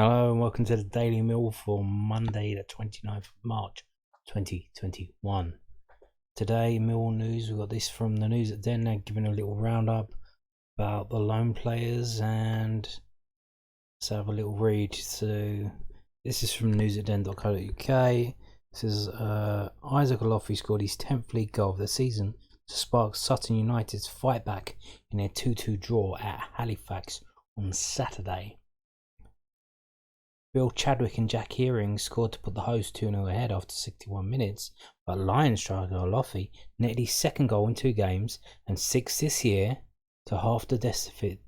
Hello and welcome to the Daily Mill for Monday the 29th of March 2021. Today, Millwall news, we've got this from the News at Den. They're giving a little roundup about the loan players, and let's have a little read. So this is from newsatden.co.uk. It says Isaac Olaofes scored his 10th league goal of the season to spark Sutton United's fight back in their 2-2 draw at Halifax on Saturday. Bill Chadwick and Jack Hearing scored to put the hosts 2-0 ahead after 61 minutes, but Lions striker Olaofes netted his second goal in 2 games and 6 this year to half the deficit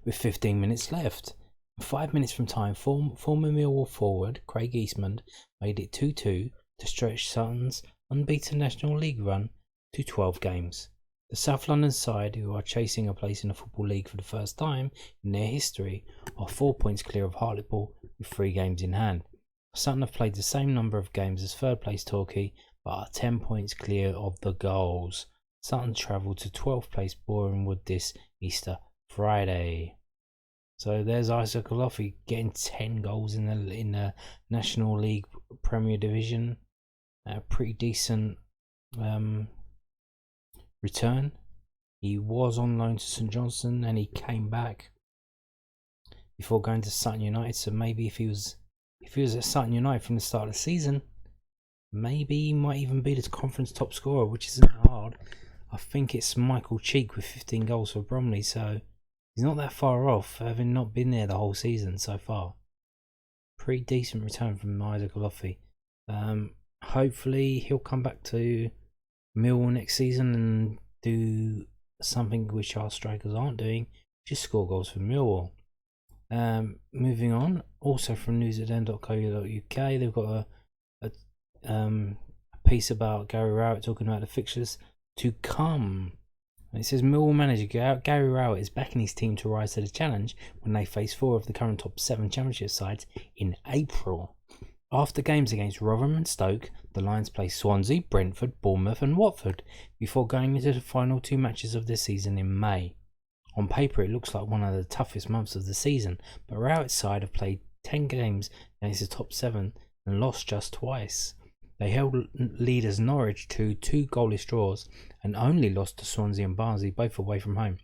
with 15 minutes left. 5 minutes from time, former Millwall forward Craig Eastman made it 2-2 to stretch Sutton's unbeaten National League run to 12 games. The South London side, who are chasing a place in the Football League for the first time in their history, are 4 points clear of Hartlepool with 3 games in hand. Sutton have played the same number of games as third place Torquay, but are 10 points clear of the goals. Sutton travelled to 12th place Bournemouth this Easter Friday. So there's Isaac Olaofes getting 10 goals in the National League Premier Division. A pretty decent return. He was on loan to St Johnstone and he came back before going to Sutton United. So maybe if he was at Sutton United from the start of the season, maybe he might even be the conference top scorer, which isn't hard. I think it's Michael Cheek with 15 goals for Bromley, so he's not that far off, having not been there the whole season so far. Pretty decent return from Isaac Olaofes. Hopefully he'll come back to Millwall next season and do something which our strikers aren't doing, just score goals for Millwall. Moving on, also from newsatden.co.uk, they've got a piece about Gary Rowett talking about the fixtures to come. And it says Millwall manager Gary Rowett is backing his team to rise to the challenge when they face 4 of the current top 7 championship sides in April. After games against Rotherham and Stoke, the Lions play Swansea, Brentford, Bournemouth and Watford before going into the final 2 matches of the season in May. On paper it looks like one of the toughest months of the season, but Rowett's side have played 10 games against the top 7 and lost just twice. They held leaders Norwich to 2 goalless draws and only lost to Swansea and Barnsley, both away from home.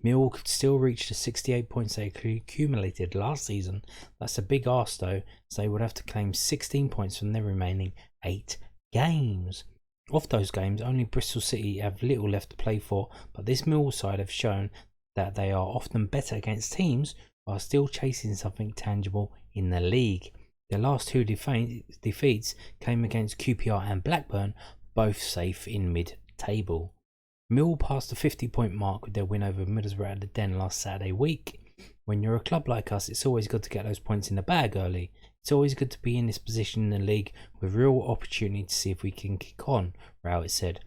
Millwall could still reach the 68 points they accumulated last season. That's a big arse though, as they would have to claim 16 points from their remaining 8 games. Of those games, only Bristol City have little left to play for, but this Millwall side have shown that they are often better against teams while still chasing something tangible in the league. Their last 2 defeats came against QPR and Blackburn, both safe in mid-table. Millwall passed the 50-point mark with their win over Middlesbrough at the Den last Saturday week. When you're a club like us, it's always good to get those points in the bag early. It's always good to be in this position in the league with real opportunity to see if we can kick on, Rowett said.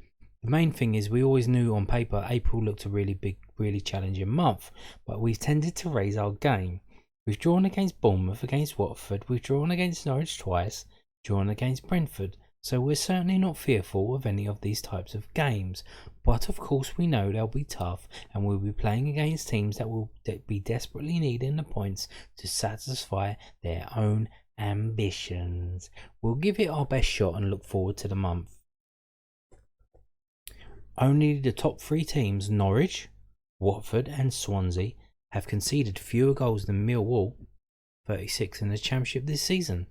The main thing is we always knew on paper April looked a really big, really challenging month, but we've tended to raise our game. We've drawn against Bournemouth, against Watford, we've drawn against Norwich twice, drawn against Brentford. So we're certainly not fearful of any of these types of games, but of course we know they'll be tough and we'll be playing against teams that will be desperately needing the points to satisfy their own ambitions. We'll give it our best shot and look forward to the month. Only the top 3 teams, Norwich, Watford and Swansea, have conceded fewer goals than Millwall, 36 in the Championship this season.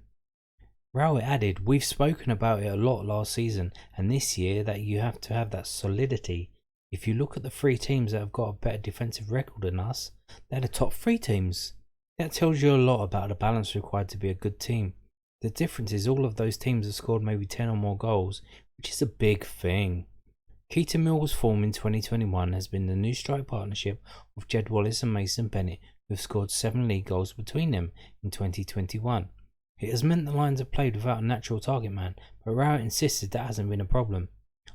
Rowett added, we've spoken about it a lot last season and this year that you have to have that solidity. If you look at the 3 teams that have got a better defensive record than us, they're the top 3 teams. That tells you a lot about the balance required to be a good team. The difference is all of those teams have scored maybe 10 or more goals, which is a big thing. Key to Millwall's form in 2021 has been the new strike partnership of Jed Wallace and Mason Bennett, who have scored 7 league goals between them in 2021. It has meant the Lions have played without a natural target man, but Rowett insisted that hasn't been a problem.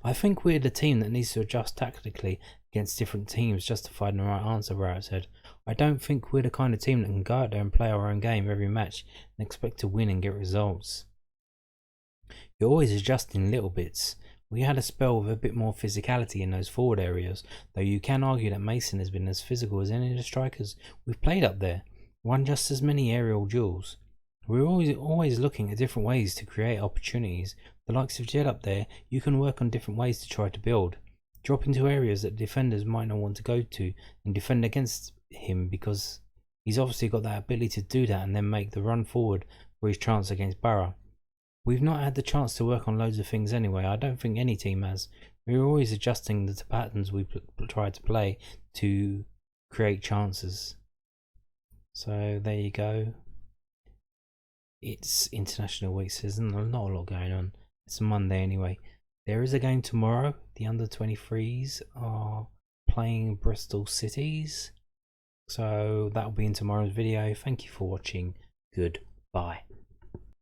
I think we're the team that needs to adjust tactically against different teams, justified the right answer, Rowett said. I don't think we're the kind of team that can go out there and play our own game every match and expect to win and get results. You're always adjusting little bits. We had a spell with a bit more physicality in those forward areas, though you can argue that Mason has been as physical as any of the strikers we've played up there, won just as many aerial duels. We're always looking at different ways to create opportunities. The likes of Jed up there, you can work on different ways to try to build. Drop into areas that defenders might not want to go to and defend against him, because he's obviously got that ability to do that and then make the run forward for his chance against Borough. We've not had the chance to work on loads of things anyway. I don't think any team has. We're always adjusting the patterns we try to play to create chances. So there you go. It's international week, so there's not a lot going on. It's a Monday anyway. There is a game tomorrow. The under-23s are playing Bristol Cities. So that'll be in tomorrow's video. Thank you for watching. Goodbye.